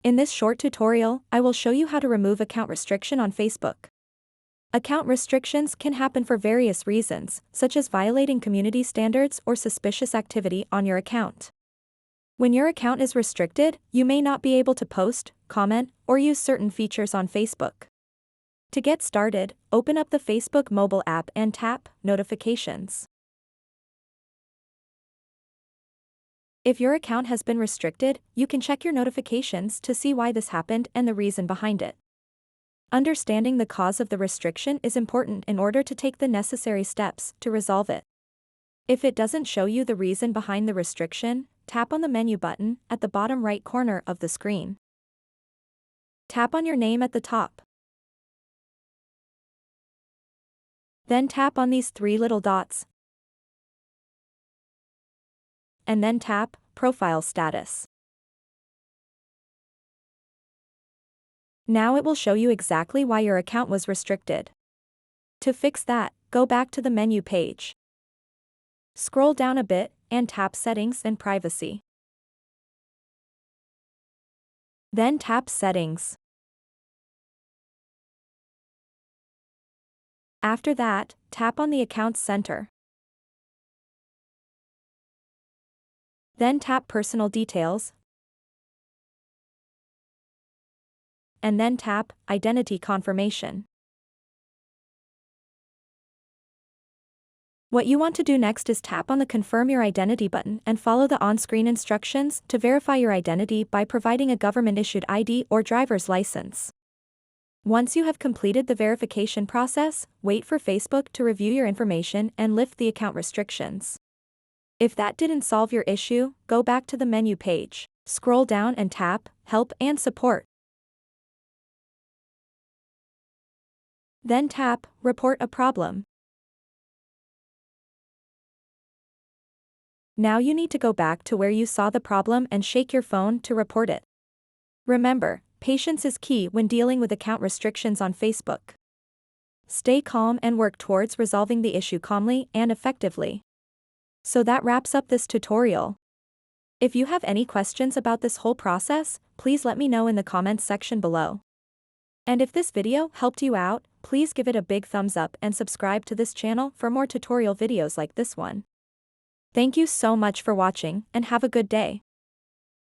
In this short tutorial, I will show you how to remove account restriction on Facebook. Account restrictions can happen for various reasons, such as violating community standards or suspicious activity on your account. When your account is restricted, you may not be able to post, comment, or use certain features on Facebook. To get started, open up the Facebook mobile app and tap Notifications. If your account has been restricted, you can check your notifications to see why this happened and the reason behind it. Understanding the cause of the restriction is important in order to take the necessary steps to resolve it. If it doesn't show you the reason behind the restriction, tap on the menu button at the bottom right corner of the screen. Tap on your name at the top. Then tap on these three little dots. And then tap Profile Status. Now it will show you exactly why your account was restricted. To fix that, go back to the menu page. Scroll down a bit and tap Settings and Privacy. Then tap Settings. After that, tap on the Account Center. Then tap Personal Details. And then tap Identity Confirmation. What you want to do next is tap on the Confirm Your Identity button and follow the on-screen instructions to verify your identity by providing a government-issued ID or driver's license. Once you have completed the verification process, wait for Facebook to review your information and lift the account restrictions. If that didn't solve your issue, go back to the menu page, scroll down and tap Help and Support. Then tap Report a Problem. Now you need to go back to where you saw the problem and shake your phone to report it. Remember, patience is key when dealing with account restrictions on Facebook. Stay calm and work towards resolving the issue calmly and effectively. So that wraps up this tutorial. If you have any questions about this whole process, please let me know in the comments section below. And if this video helped you out, please give it a big thumbs up and subscribe to this channel for more tutorial videos like this one. Thank you so much for watching and have a good day.